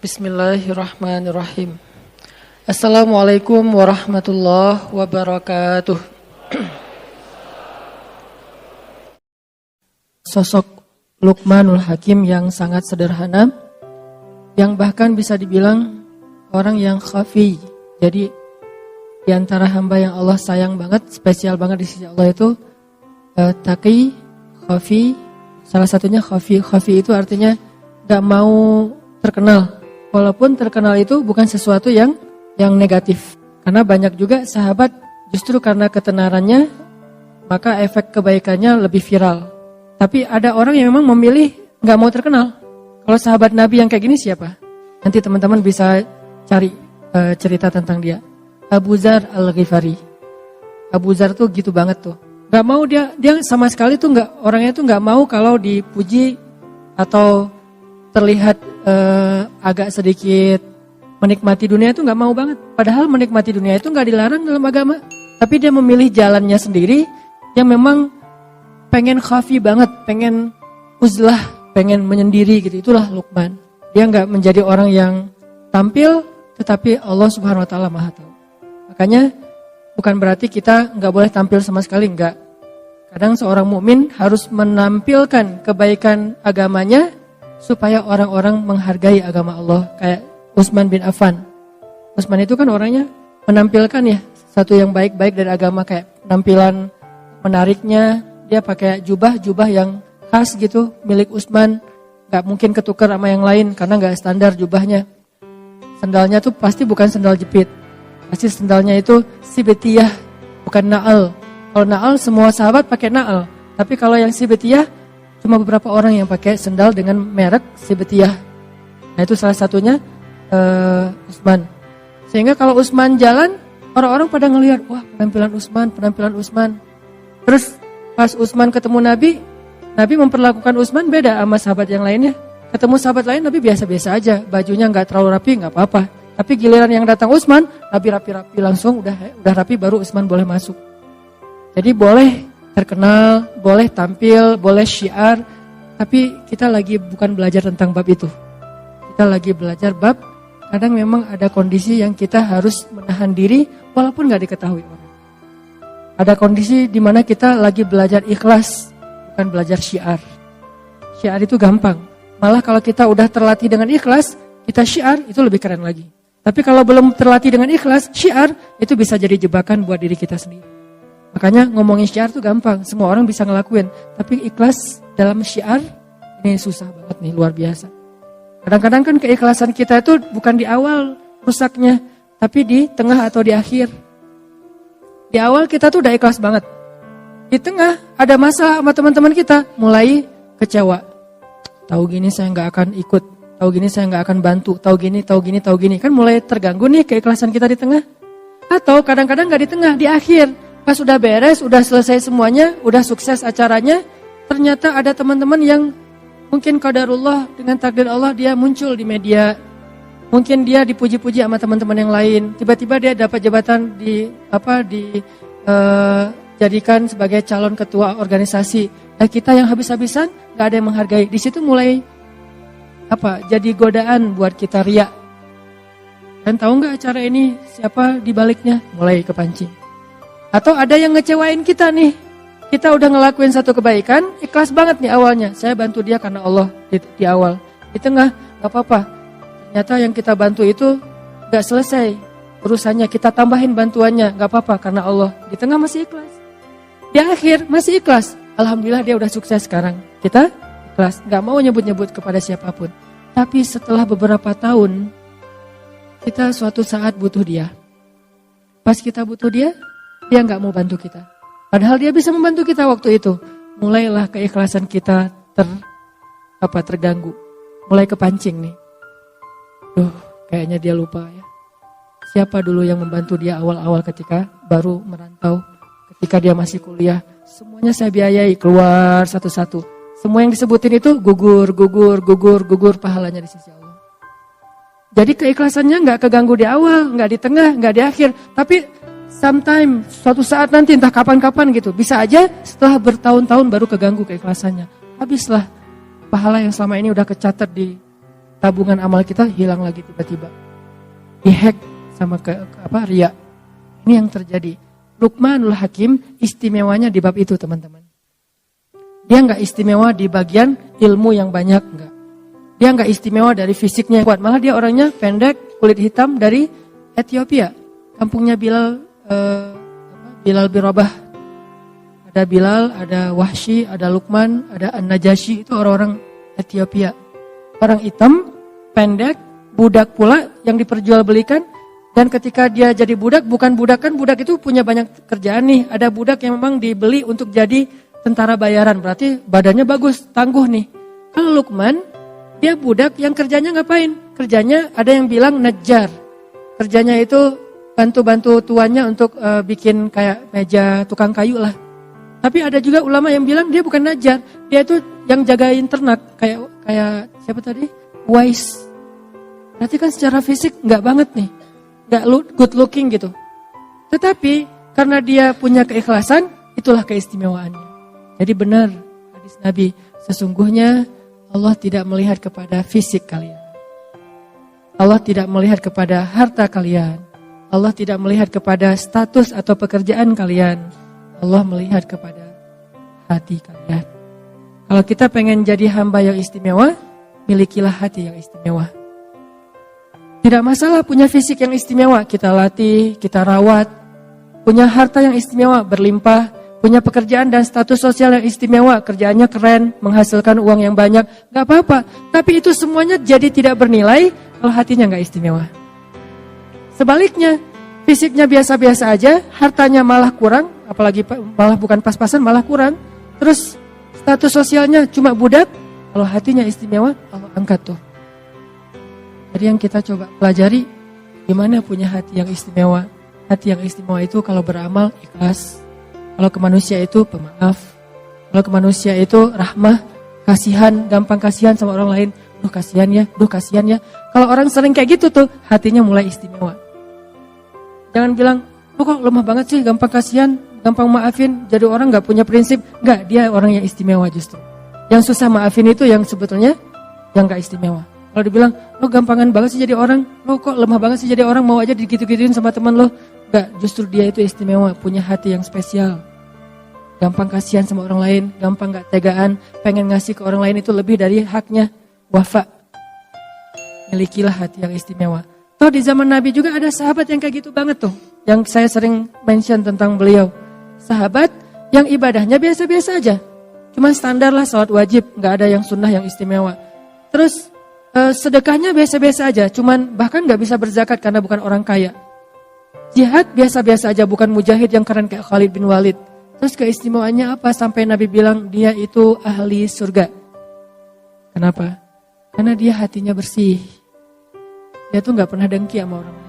Bismillahirrahmanirrahim. Assalamualaikum warahmatullahi wabarakatuh. Sosok Luqmanul Hakim yang sangat sederhana, yang bahkan bisa dibilang orang yang khafi. Jadi di antara hamba yang Allah sayang banget, spesial banget di sisi Allah itu taqi, khafi. Salah satunya khafi. Khafi itu artinya gak mau terkenal. Walaupun terkenal itu bukan sesuatu yang negatif. Karena banyak juga sahabat justru karena ketenarannya, maka efek kebaikannya lebih viral. Tapi ada orang yang memang memilih gak mau terkenal. Kalau sahabat Nabi yang kayak gini siapa? Nanti teman-teman bisa cari cerita tentang dia. Abu Dzar Al-Ghifari. Abu Dzar tuh gitu banget tuh. Gak mau dia sama sekali tuh orangnya tuh gak mau kalau dipuji atau terlihat agak sedikit menikmati dunia itu gak mau banget. Padahal menikmati dunia itu gak dilarang dalam agama. Tapi dia memilih jalannya sendiri yang memang pengen khafi banget, pengen uzlah, pengen menyendiri gitu. Itulah Luqman. Dia gak menjadi orang yang tampil, tetapi Allah Subhanahu Wa Taala Maha Tahu. Makanya bukan berarti kita gak boleh tampil sama sekali, enggak. Kadang seorang mukmin harus menampilkan kebaikan agamanya supaya orang-orang menghargai agama Allah. Kayak Utsman bin Affan. Utsman itu kan orangnya menampilkan ya satu yang baik-baik dari agama, kayak penampilan menariknya. Dia pakai jubah yang khas gitu milik Utsman. Gak mungkin ketukar sama yang lain karena gak standar jubahnya. Sendalnya tuh pasti bukan sendal jepit. Pasti sendalnya itu sibetiyah, bukan na'al. Kalau na'al semua sahabat pakai na'al. Tapi kalau yang sibetiyah cuma beberapa orang yang pakai sendal dengan merek sibetiyah. Nah itu salah satunya Utsman. Sehingga kalau Utsman jalan, orang-orang pada ngelihat, wah penampilan Utsman. Terus pas Utsman ketemu Nabi memperlakukan Utsman beda sama sahabat yang lainnya. Ketemu sahabat lain Nabi biasa-biasa aja, bajunya nggak terlalu rapi, nggak apa-apa. Tapi giliran yang datang Utsman, Nabi rapi-rapi langsung, udah rapi baru Utsman boleh masuk. Jadi boleh terkenal, boleh tampil, boleh syiar, tapi kita lagi bukan belajar tentang bab itu. Kita lagi belajar bab, kadang memang ada kondisi yang kita harus menahan diri walaupun gak diketahui orang. Ada kondisi di mana kita lagi belajar ikhlas, bukan belajar syiar. Syiar itu gampang. Malah kalau kita udah terlatih dengan ikhlas, kita syiar itu lebih keren lagi. Tapi kalau belum terlatih dengan ikhlas, syiar itu bisa jadi jebakan buat diri kita sendiri. Makanya ngomongin syiar itu gampang, semua orang bisa ngelakuin. Tapi ikhlas dalam syiar, ini susah banget nih, luar biasa. Kadang-kadang kan keikhlasan kita itu bukan di awal rusaknya, tapi di tengah atau di akhir. Di awal kita tuh udah ikhlas banget. Di tengah ada masalah sama teman-teman kita, mulai kecewa. Tahu gini saya gak akan ikut, tahu gini saya gak akan bantu, tahu gini. Kan mulai terganggu nih keikhlasan kita di tengah. Atau kadang-kadang gak di tengah, di akhir. Pas udah beres, udah selesai semuanya, udah sukses acaranya, ternyata ada teman-teman yang mungkin qadarullah dengan takdir Allah dia muncul di media. Mungkin dia dipuji-puji sama teman-teman yang lain. Tiba-tiba dia dapat jabatan jadikan sebagai calon ketua organisasi. Nah kita yang habis-habisan gak ada yang menghargai. Di situ mulai jadi godaan buat kita riya. Dan tahu nggak acara ini siapa di baliknya? Mulai kepancing. Atau ada yang ngecewain kita nih. Kita udah ngelakuin satu kebaikan, ikhlas banget nih awalnya. Saya bantu dia karena Allah di awal. Di tengah, gak apa-apa. Ternyata yang kita bantu itu gak selesai urusannya. Kita tambahin bantuannya, gak apa-apa karena Allah. Di tengah masih ikhlas. Di akhir masih ikhlas. Alhamdulillah dia udah sukses sekarang. Kita ikhlas, gak mau nyebut-nyebut kepada siapapun. Tapi setelah beberapa tahun, kita suatu saat butuh dia. Pas kita butuh dia gak mau bantu kita. Padahal dia bisa membantu kita waktu itu. Mulailah keikhlasan kita terganggu. Mulai kepancing nih. Kayaknya dia lupa ya. Siapa dulu yang membantu dia awal-awal ketika baru merantau. Ketika dia masih kuliah. Semuanya saya biayai keluar satu-satu. Semua yang disebutin itu gugur pahalanya di sisi Allah. Jadi keikhlasannya gak keganggu di awal, gak di tengah, gak di akhir. Tapi sometime, suatu saat nanti entah kapan-kapan gitu. Bisa aja setelah bertahun-tahun baru keganggu keikhlasannya. Habislah pahala yang selama ini udah kecatat di tabungan amal kita hilang lagi tiba-tiba. Dihack sama riya. Ini yang terjadi. Luqmanul Hakim istimewanya di bab itu, teman-teman. Dia nggak istimewa di bagian ilmu yang banyak, enggak. Dia nggak istimewa dari fisiknya yang kuat, malah dia orangnya pendek, kulit hitam dari Ethiopia. Kampungnya Bilal bin Rabah. Ada Bilal, ada Wahsy, ada Luqman, ada An-Najasyi, itu orang-orang Ethiopia. Orang hitam, pendek, budak pula yang diperjualbelikan. Dan ketika dia jadi budak, bukan budak, kan budak itu punya banyak kerjaan nih. Ada budak yang memang dibeli untuk jadi tentara bayaran, berarti badannya bagus, tangguh nih. Kalau Luqman, dia budak yang kerjanya ngapain? Kerjanya ada yang bilang najjar. Kerjanya itu bantu-bantu tuannya untuk bikin kayak meja tukang kayu lah. Tapi ada juga ulama yang bilang dia bukan najjar, dia itu yang jagain ternak, kayak siapa tadi? Wais. Berarti kan secara fisik nggak banget nih, nggak good looking gitu. Tetapi karena dia punya keikhlasan, itulah keistimewaannya. Jadi benar hadis Nabi, sesungguhnya Allah tidak melihat kepada fisik kalian. Allah tidak melihat kepada harta kalian. Allah tidak melihat kepada status atau pekerjaan kalian. Allah melihat kepada hati kalian. Kalau kita pengen jadi hamba yang istimewa, milikilah hati yang istimewa. Tidak masalah punya fisik yang istimewa, kita latih, kita rawat. Punya harta yang istimewa, berlimpah. Punya pekerjaan dan status sosial yang istimewa, kerjaannya keren, menghasilkan uang yang banyak, gak apa-apa. Tapi itu semuanya jadi tidak bernilai kalau hatinya gak istimewa. Sebaliknya, fisiknya biasa-biasa aja, hartanya malah kurang, apalagi malah bukan pas-pasan, malah kurang. Terus status sosialnya cuma budak, kalau hatinya istimewa, Allah angkat tuh. Jadi yang kita coba pelajari, gimana punya hati yang istimewa. Hati yang istimewa itu kalau beramal, ikhlas. Kalau ke manusia itu pemaaf. Kalau ke manusia itu rahmah, kasihan, gampang kasihan sama orang lain. Duh kasihan ya. Kalau orang sering kayak gitu tuh, hatinya mulai istimewa. Jangan bilang, kok lemah banget sih, gampang kasihan, gampang maafin. Jadi orang gak punya prinsip. Enggak, dia orang yang istimewa justru. Yang susah maafin itu yang sebetulnya yang gak istimewa. Kalau dibilang, lo gampangan banget sih jadi orang, lo kok lemah banget sih jadi orang, mau aja digitu-gituin sama teman lo. Enggak, justru dia itu istimewa, punya hati yang spesial. Gampang kasihan sama orang lain, gampang gak tegaan, pengen ngasih ke orang lain itu lebih dari haknya. Wafa. Milikilah hati yang istimewa. Toh di zaman Nabi juga ada sahabat yang kayak gitu banget tuh. Yang saya sering mention tentang beliau. Sahabat yang ibadahnya biasa-biasa aja. Cuman standar lah salat wajib, gak ada yang sunnah yang istimewa. Terus sedekahnya biasa-biasa aja, cuman bahkan gak bisa berzakat karena bukan orang kaya. Jihad biasa-biasa aja, bukan mujahid yang keren kayak Khalid bin Walid. Terus keistimewaannya apa? Sampai Nabi bilang dia itu ahli surga. Kenapa? Karena dia hatinya bersih. Dia tuh gak pernah dengki sama orang lain.